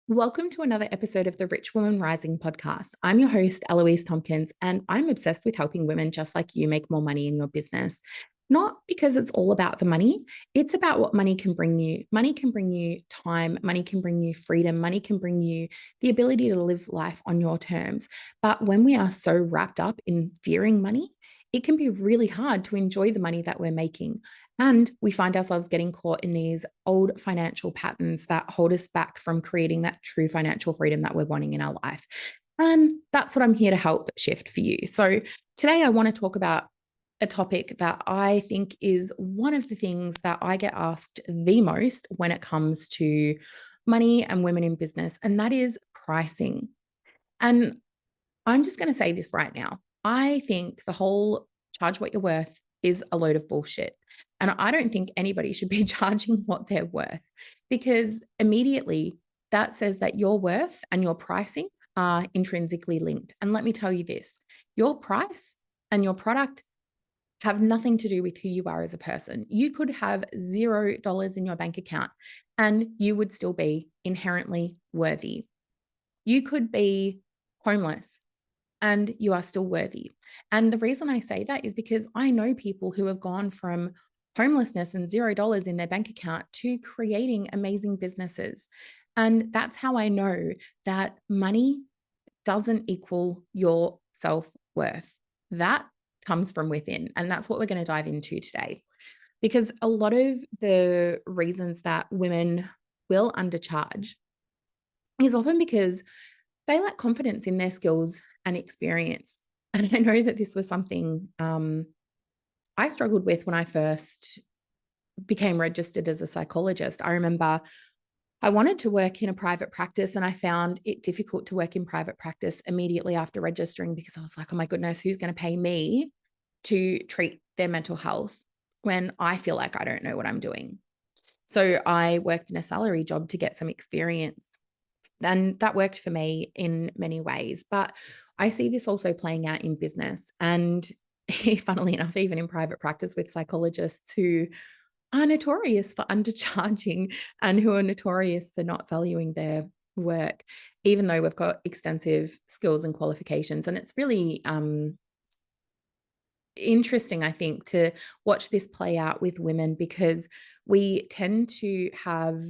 Welcome to another episode of the Rich Woman Rising podcast. I'm your host, Eloise Tompkins, and I'm obsessed with helping women just like you make more money in your business. Not because it's all about the money, it's about what money can bring you. Money can bring you time, money can bring you freedom, money can bring you the ability to live life on your terms. But when we are so wrapped up in fearing money, it can be really hard to enjoy the money that we're making. And we find ourselves getting caught in these old financial patterns that hold us back from creating that true financial freedom that we're wanting in our life. And that's what I'm here to help shift for you. So today I want to talk about a topic that I think is one of the things that I get asked the most when it comes to money and women in business, and that is pricing. And I'm just going to say this right now. I think the whole charge what you're worth is a load of bullshit. And I don't think anybody should be charging what they're worth, because immediately that says that your worth and your pricing are intrinsically linked. And let me tell you this, your price and your product have nothing to do with who you are as a person. You could have $0 in your bank account and you would still be inherently worthy. You could be homeless and you are still worthy. And the reason I say that is because I know people who have gone from homelessness and $0 in their bank account to creating amazing businesses. And that's how I know that money doesn't equal your self-worth. That comes from within. And that's what we're going to dive into today. Because a lot of the reasons that women will undercharge is often because they lack confidence in their skills and experience. And I know that this was something I struggled with when I first became registered as a psychologist. I remember I wanted to work in a private practice and I found it difficult to work in private practice immediately after registering because I was like, oh my goodness, who's going to pay me to treat their mental health when I feel like I don't know what I'm doing? So I worked in a salary job to get some experience. And that worked for me in many ways. But I see this also playing out in business. And funnily enough, even in private practice with psychologists who are notorious for undercharging and who are notorious for not valuing their work, even though we've got extensive skills and qualifications. And it's really interesting, I think, to watch this play out with women because we tend to have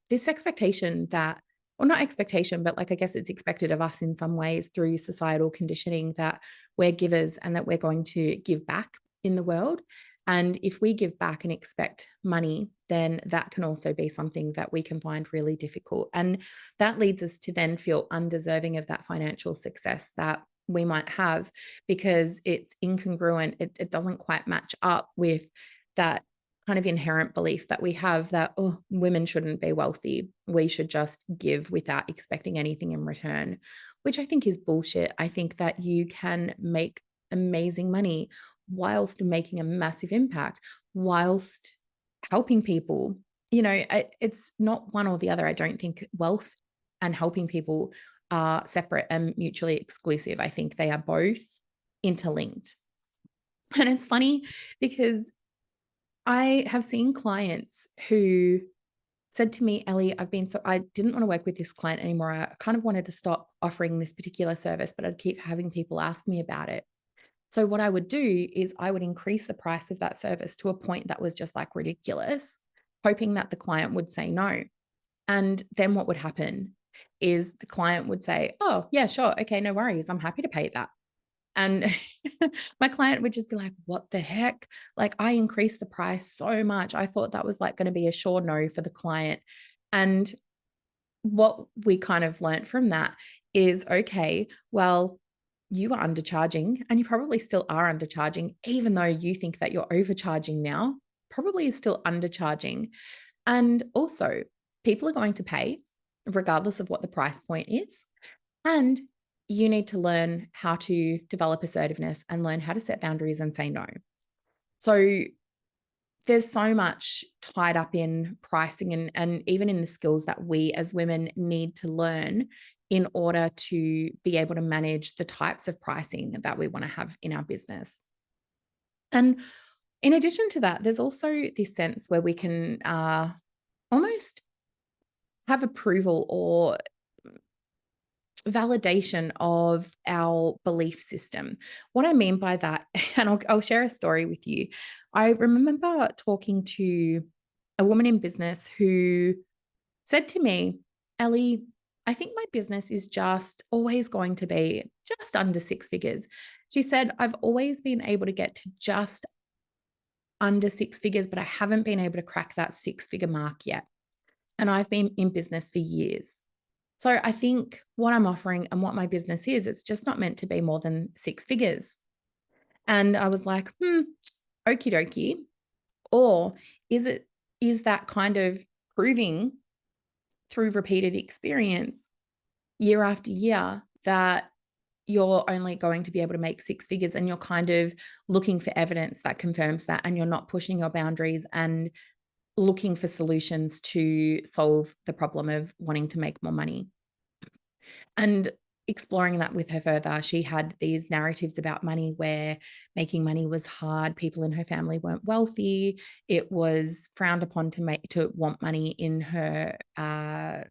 this expectation that, or not expectation, but like I guess it's expected of us in some ways through societal conditioning that we're givers and that we're going to give back in the world. And if we give back and expect money, then that can also be something that we can find really difficult. And that leads us to then feel undeserving of that financial success that we might have because it's incongruent. It doesn't quite match up with that kind of inherent belief that we have that, oh, women shouldn't be wealthy. We should just give without expecting anything in return, which I think is bullshit. I think that you can make amazing money whilst making a massive impact, whilst helping people. It's not one or the other. I don't think wealth and helping people are separate and mutually exclusive. I think they are both interlinked. And it's funny because I have seen clients who said to me, Ellie, I didn't want to work with this client anymore. I kind of wanted to stop offering this particular service, but I'd keep having people ask me about it. So what I would do is I would increase the price of that service to a point that was just like ridiculous, hoping that the client would say no. And then what would happen is the client would say, oh, yeah, sure. Okay, no worries. I'm happy to pay that. And my client would just be like, what the heck? Like, I increased the price so much. I thought that was like going to be a sure no for the client. And what we kind of learned from that is, okay, well, you are undercharging and you probably still are undercharging, even though you think that you're overcharging now, probably is still undercharging. And also, people are going to pay regardless of what the price point is. And you need to learn how to develop assertiveness and learn how to set boundaries and say no. So there's so much tied up in pricing and even in the skills that we as women need to learn in order to be able to manage the types of pricing that we want to have in our business. And in addition to that, there's also this sense where we can almost have approval or validation of our belief system. What I mean by that, and I'll share a story with you. I remember talking to a woman in business who said to me, Ellie, I think my business is just always going to be just under six figures. She said, I've always been able to get to just under six figures, but I haven't been able to crack that six-figure mark yet. And I've been in business for years. So I think what I'm offering and what my business is, it's just not meant to be more than six figures. And I was like, okie dokie. Or is that kind of proving through repeated experience year after year that you're only going to be able to make six figures, and you're kind of looking for evidence that confirms that, and you're not pushing your boundaries and looking for solutions to solve the problem of wanting to make more money. And exploring that with her further, she had these narratives about money where making money was hard. People in her family weren't wealthy. It was frowned upon to want money in her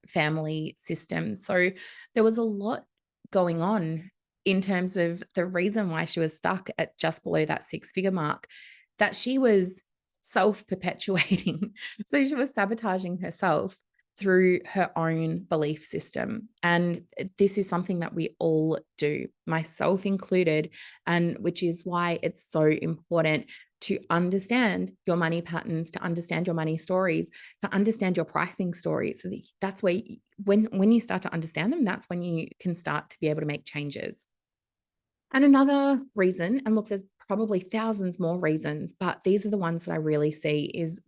family system. So there was a lot going on in terms of the reason why she was stuck at just below that six-figure mark, that she was self-perpetuating. So she was sabotaging herself through her own belief system. And this is something that we all do, myself included, and which is why it's so important to understand your money patterns, to understand your money stories, to understand your pricing stories. So that's where, when you start to understand them, that's when you can start to be able to make changes. And another reason, and look, there's probably thousands more reasons, but these are the ones that I really see, is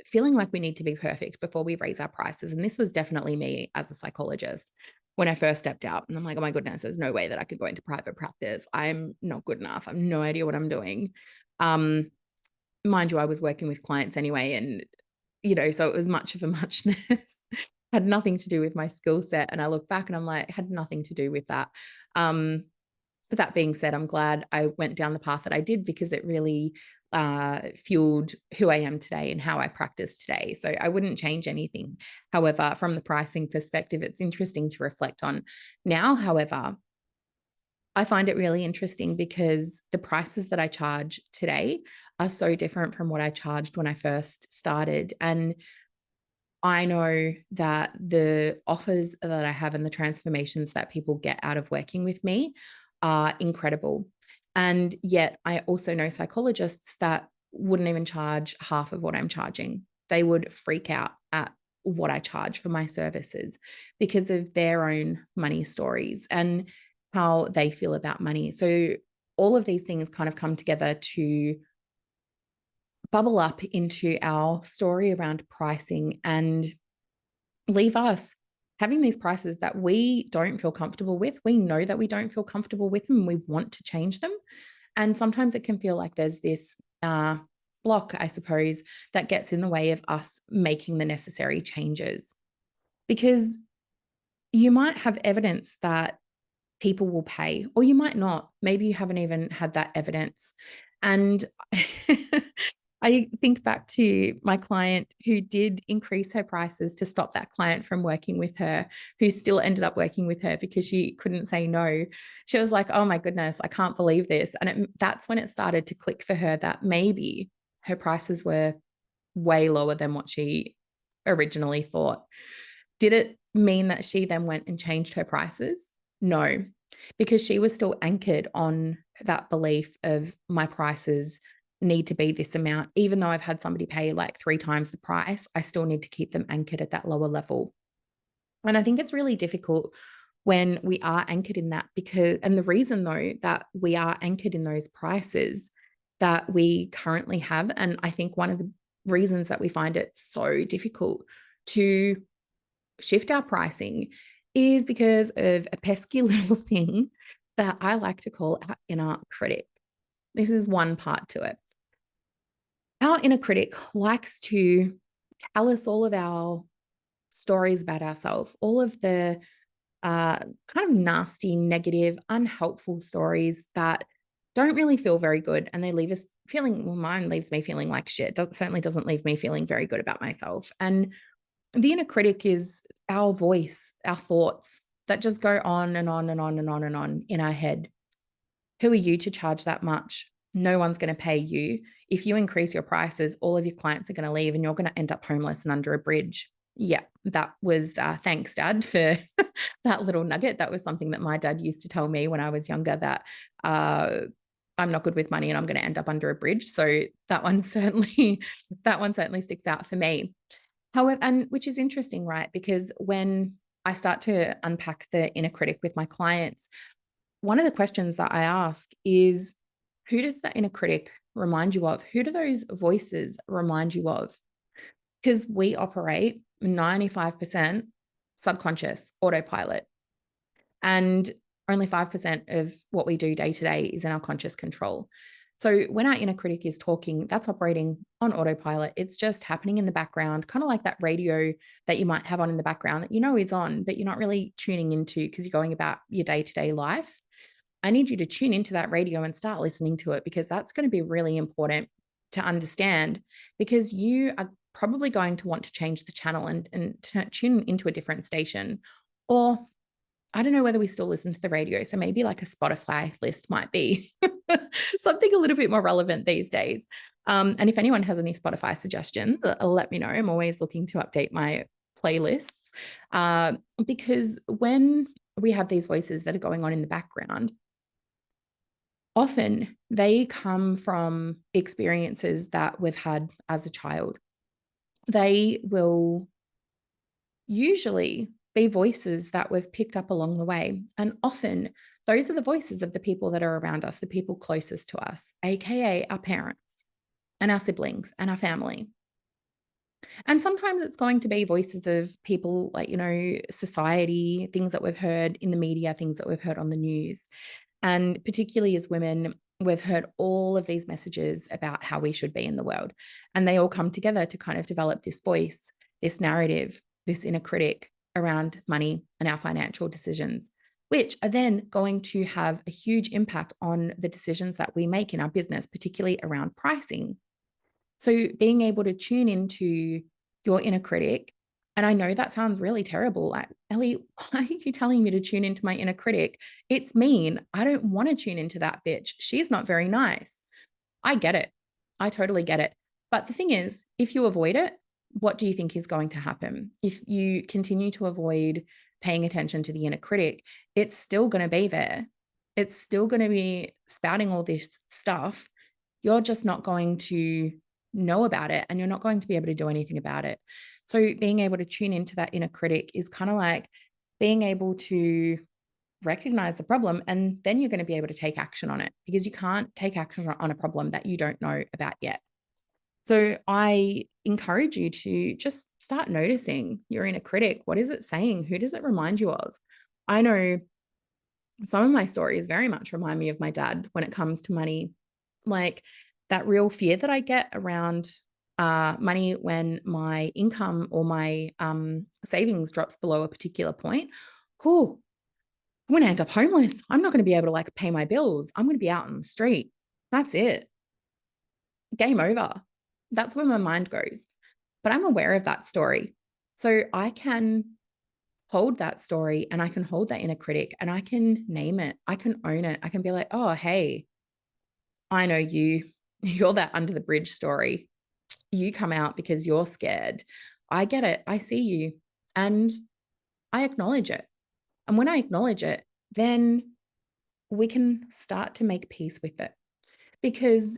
feeling like we need to be perfect before we raise our prices. And this was definitely me as a psychologist when I first stepped out. And I'm like, oh my goodness, there's no way that I could go into private practice. I'm not good enough. I have no idea what I'm doing. Mind you, I was working with clients anyway. And, so it was much of a muchness. Had nothing to do with my skill set. And I look back and I'm like, had nothing to do with that. But that being said, I'm glad I went down the path that I did, because it really fueled who I am today and how I practice today. So I wouldn't change anything. However, from the pricing perspective, it's interesting to reflect on now. However, I find it really interesting because the prices that I charge today are so different from what I charged when I first started. And I know that the offers that I have and the transformations that people get out of working with me are incredible. And yet I also know psychologists that wouldn't even charge half of what I'm charging. They would freak out at what I charge for my services because of their own money stories and how they feel about money. So all of these things kind of come together to bubble up into our story around pricing and leave us having these prices that we don't feel comfortable with. We know that we don't feel comfortable with them. We want to change them. And sometimes it can feel like there's this block, I suppose, that gets in the way of us making the necessary changes. Because you might have evidence that people will pay, or you might not. Maybe you haven't even had that evidence. And I think back to my client who did increase her prices to stop that client from working with her, who still ended up working with her because she couldn't say no. She was like, oh my goodness, I can't believe this. And that's when it started to click for her that maybe her prices were way lower than what she originally thought. Did it mean that she then went and changed her prices? No, because she was still anchored on that belief of my prices need to be this amount. Even though I've had somebody pay like 3 times the price, I still need to keep them anchored at that lower level. And I think it's really difficult when we are anchored in that, because, and the reason though that we are anchored in those prices that we currently have, and I think one of the reasons that we find it so difficult to shift our pricing is because of a pesky little thing that I like to call our inner critic. This is one part to it. Our inner critic likes to tell us all of our stories about ourselves, all of the kind of nasty, negative, unhelpful stories that don't really feel very good. And they leave us feeling, well, mine leaves me feeling like shit. Certainly doesn't leave me feeling very good about myself. And The inner critic is our voice, our thoughts that just go on and on and on and on and on in our head. Who are you to charge that much? No one's going to pay you. If you increase your prices, all of your clients are going to leave and you're going to end up homeless and under a bridge. Yeah, that was thanks, Dad, for that little nugget. That was something that my dad used to tell me when I was younger, that I'm not good with money and I'm going to end up under a bridge. So that one certainly sticks out for me. However, and which is interesting, right? Because when I start to unpack the inner critic with my clients, one of the questions that I ask is, who does the inner critic remind you of? Who do those voices remind you of? Because we operate 95% subconscious autopilot, and only 5% of what we do day to day is in our conscious control. So when our inner critic is talking, that's operating on autopilot. It's just happening in the background, kind of like that radio that you might have on in the background that you know is on, but you're not really tuning into because you're going about your day-to-day life. I need you to tune into that radio and start listening to it, because that's going to be really important to understand, because you are probably going to want to change the channel and tune into a different station. Or I don't know whether we still listen to the radio. So maybe like a Spotify list might be something a little bit more relevant these days. And if anyone has any Spotify suggestions, let me know. I'm always looking to update my playlists, because when we have these voices that are going on in the background, often they come from experiences that we've had as a child. They will usually be voices that we've picked up along the way. And often those are the voices of the people that are around us, the people closest to us, AKA our parents and our siblings and our family. And sometimes it's going to be voices of people like, society, things that we've heard in the media, things that we've heard on the news. And particularly as women, we've heard all of these messages about how we should be in the world. And they all come together to kind of develop this voice, this narrative, this inner critic around money and our financial decisions, which are then going to have a huge impact on the decisions that we make in our business, particularly around pricing. So being able to tune into your inner critic, and I know that sounds really terrible. Like, Ellie, why are you telling me to tune into my inner critic? It's mean. I don't want to tune into that bitch. She's not very nice. I get it. I totally get it. But the thing is, if you avoid it, what do you think is going to happen? If you continue to avoid paying attention to the inner critic, it's still going to be there. It's still going to be spouting all this stuff. You're just not going to know about it, and you're not going to be able to do anything about it. So being able to tune into that inner critic is kind of like being able to recognize the problem, and then you're going to be able to take action on it, because you can't take action on a problem that you don't know about yet. So I encourage you to just start noticing your inner critic. What is it saying? Who does it remind you of? I know some of my stories very much remind me of my dad when it comes to money. Like that real fear that I get around money when my income or my savings drops below a particular point. Cool. I'm going to end up homeless. I'm not going to be able to pay my bills. I'm going to be out on the street. That's it. Game over. That's where my mind goes. But I'm aware of that story. So I can hold that story, and I can hold that inner critic, and I can name it. I can own it. I can be like, oh, hey, I know you. You're that under the bridge story. You come out because you're scared. I get it. I see you. And I acknowledge it. And when I acknowledge it, then we can start to make peace with it, because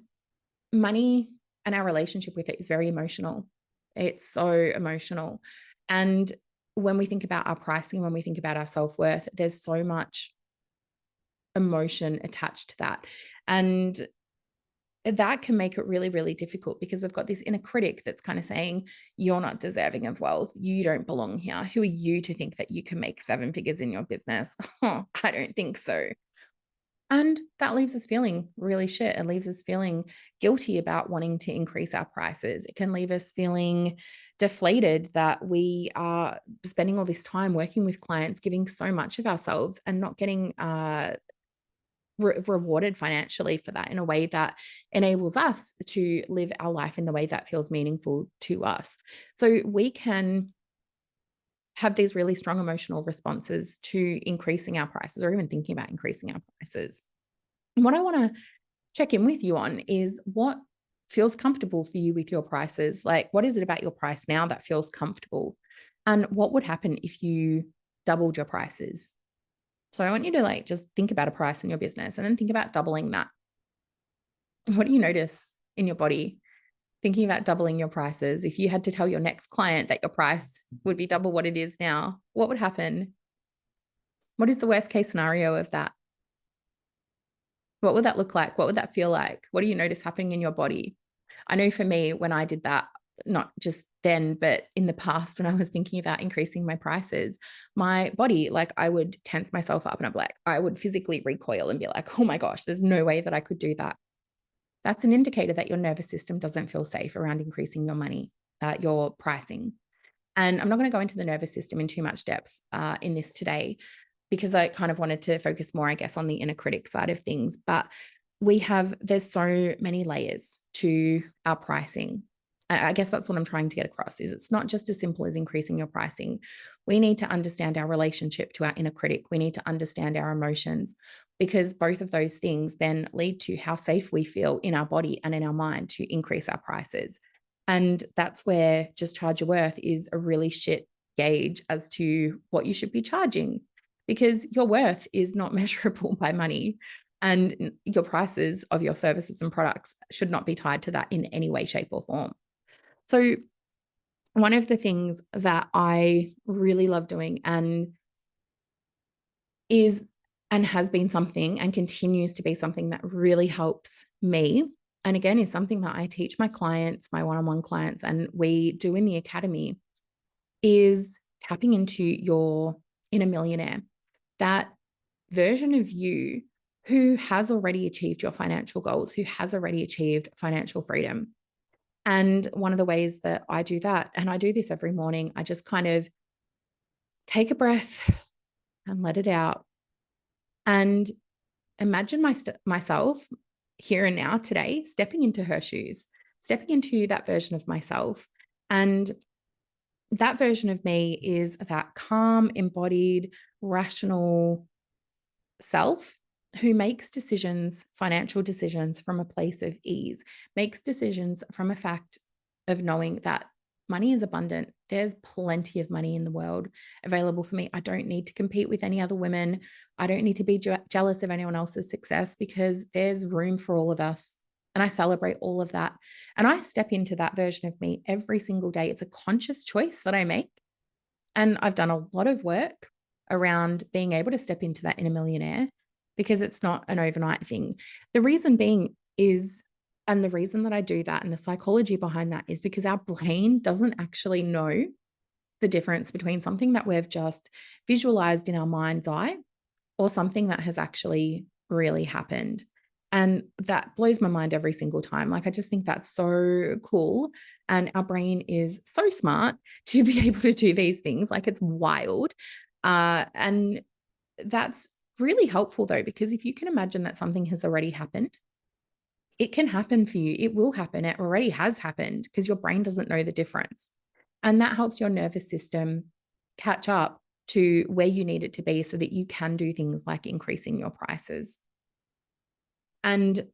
money and our relationship with it is very emotional. It's so emotional. And when we think about our pricing, when we think about our self-worth, there's so much emotion attached to that. And that can make it really, really difficult, because we've got this inner critic that's kind of saying, you're not deserving of wealth. You don't belong here. Who are you to think that you can make 7 figures in your business? Oh, I don't think so. And that leaves us feeling really shit. It leaves us feeling guilty about wanting to increase our prices. It can leave us feeling deflated that we are spending all this time working with clients, giving so much of ourselves and not getting rewarded financially for that in a way that enables us to live our life in the way that feels meaningful to us. So we can have these really strong emotional responses to increasing our prices or even thinking about increasing our prices. And what I want to check in with you on is what feels comfortable for you with your prices. Like, what is it about your price now that feels comfortable? And what would happen if you doubled your prices? So I want you to like just think about a price in your business and then think about doubling that. What do you notice in your body thinking about doubling your prices? If you had to tell your next client that your price would be double what it is now, what would happen? What is the worst case scenario of that? What would that look like? What would that feel like? What do you notice happening in your body? I know for me, when I did that, not just then, but in the past, when I was thinking about increasing my prices, my body, like I would tense myself up and I'm like, I would physically recoil and be like, oh my gosh, there's no way that I could do that. That's an indicator that your nervous system doesn't feel safe around increasing your money, your pricing. And I'm not going to go into the nervous system in too much depth in this today, because I kind of wanted to focus more, I guess, on the inner critic side of things. But there's so many layers to our pricing. I guess that's what I'm trying to get across, is it's not just as simple as increasing your pricing. We need to understand our relationship to our inner critic. We need to understand our emotions, because both of those things then lead to how safe we feel in our body and in our mind to increase our prices. And that's where just charge your worth is a really shit gauge as to what you should be charging, because your worth is not measurable by money, and your prices of your services and products should not be tied to that in any way, shape, or form. So one of the things that I really love doing and has been something and continues to be something that really helps me, and again is something that I teach my clients, my one-on-one clients, and we do in the academy, is tapping into your inner millionaire, that version of you who has already achieved your financial goals, who has already achieved financial freedom. And one of the ways that I do that, and I do this every morning, I just kind of take a breath and let it out and imagine myself here and now today, stepping into her shoes, stepping into that version of myself. And that version of me is that calm, embodied, rational self who makes decisions, financial decisions, from a place of ease, makes decisions from a fact of knowing that money is abundant. There's plenty of money in the world available for me. I don't need to compete with any other women. I don't need to be jealous of anyone else's success, because there's room for all of us. And I celebrate all of that. And I step into that version of me every single day. It's a conscious choice that I make. And I've done a lot of work around being able to step into that inner millionaire, because it's not an overnight thing. The reason being is, and the reason that I do that and the psychology behind that is because our brain doesn't actually know the difference between something that we've just visualized in our mind's eye or something that has actually really happened. And that blows my mind every single time. Like, I just think that's so cool. And our brain is so smart to be able to do these things. Like, it's wild. And that's really helpful though, because if you can imagine that something has already happened, it can happen for you. It will happen. It already has happened, because your brain doesn't know the difference. And that helps your nervous system catch up to where you need it to be so that you can do things like increasing your prices. And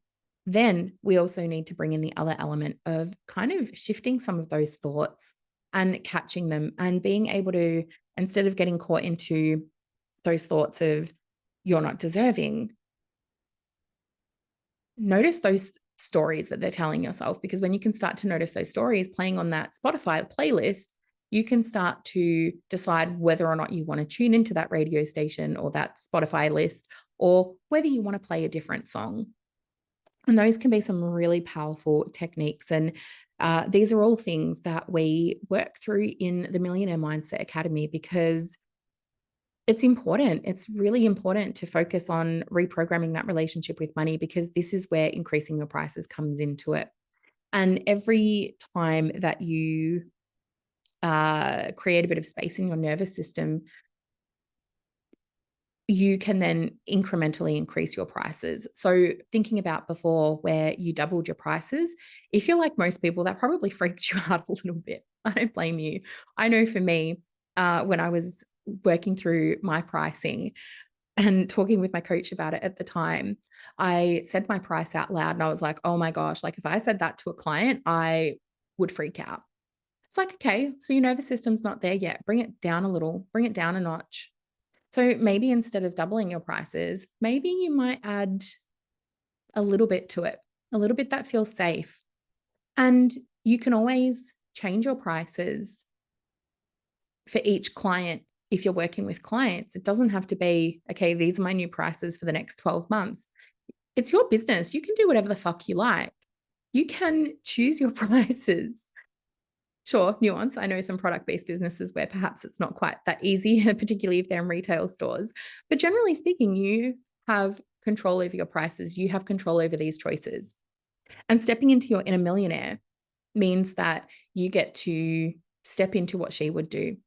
then we also need to bring in the other element of kind of shifting some of those thoughts and catching them, and being able to, instead of getting caught into those thoughts of you're not deserving, notice those stories that they're telling yourself. Because when you can start to notice those stories playing on that Spotify playlist, you can start to decide whether or not you want to tune into that radio station or that Spotify list, or whether you want to play a different song. And those can be some really powerful techniques. And these are all things that we work through in the Millionaire Mindset Academy, because it's important. It's really important to focus on reprogramming that relationship with money, because this is where increasing your prices comes into it. And every time that you create a bit of space in your nervous system, you can then incrementally increase your prices. So thinking about before where you doubled your prices, if you're like most people, that probably freaked you out a little bit. I don't blame you. I know for me, when I was working through my pricing and talking with my coach about it at the time, I said my price out loud and I was like, oh my gosh, like if I said that to a client, I would freak out. It's like, okay, so your nervous system's not there yet. Bring it down a little, bring it down a notch. So maybe instead of doubling your prices, maybe you might add a little bit to it, a little bit that feels safe. And you can always change your prices for each client. If you're working with clients, it doesn't have to be, okay, these are my new prices for the next 12 months. It's your business. You can do whatever the fuck you like. You can choose your prices. Sure, nuance. I know some product-based businesses where perhaps it's not quite that easy, particularly if they're in retail stores. But generally speaking, you have control over your prices. You have control over these choices. And stepping into your inner millionaire means that you get to step into what she would do.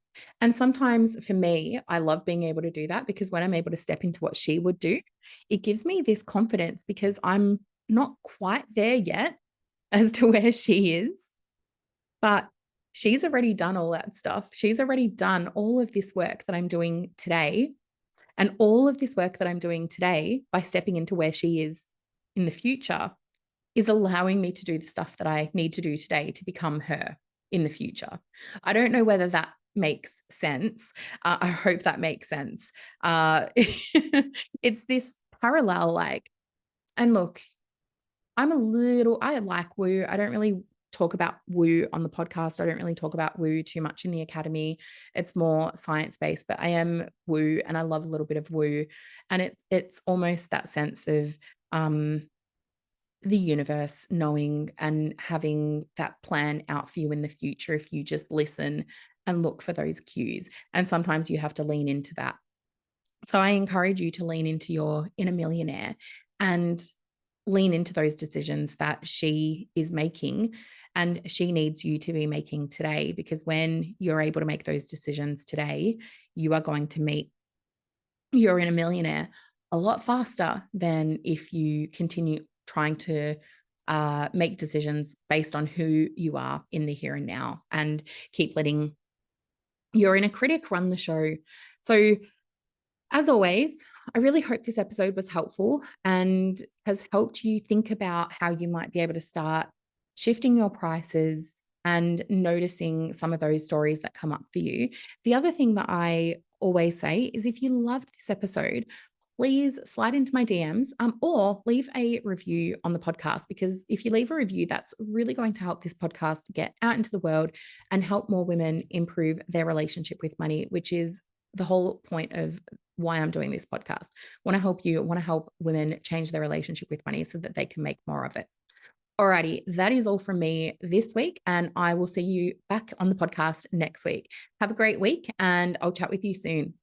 And sometimes for me, I love being able to do that because when I'm able to step into what she would do, it gives me this confidence because I'm not quite there yet as to where she is, but she's already done all that stuff. She's already done all of this work that I'm doing today. And all of this work that I'm doing today by stepping into where she is in the future is allowing me to do the stuff that I need to do today to become her in the future. I don't know whether that makes sense. I hope that makes sense. It's this parallel, like, and look, I like woo. I don't really talk about woo on the podcast. I don't really talk about woo too much in the academy. It's more science-based, but I am woo and I love a little bit of woo. And it's almost that sense of the universe knowing and having that plan out for you in the future if you just listen and look for those cues. And sometimes you have to lean into that. So I encourage you to lean into your inner millionaire and lean into those decisions that she is making and she needs you to be making today, because when you're able to make those decisions today, you are going to meet your inner millionaire a lot faster than if you continue trying to make decisions based on who you are in the here and now and keep letting your inner critic run the show. So as always, I really hope this episode was helpful and has helped you think about how you might be able to start shifting your prices and noticing some of those stories that come up for you. The other thing that I always say is if you loved this episode, please slide into my DMs or leave a review on the podcast, because if you leave a review, that's really going to help this podcast get out into the world and help more women improve their relationship with money, which is the whole point of why I'm doing this podcast. I want to help you, I want to help women change their relationship with money so that they can make more of it. Alrighty, that is all from me this week, and I will see you back on the podcast next week. Have a great week, and I'll chat with you soon.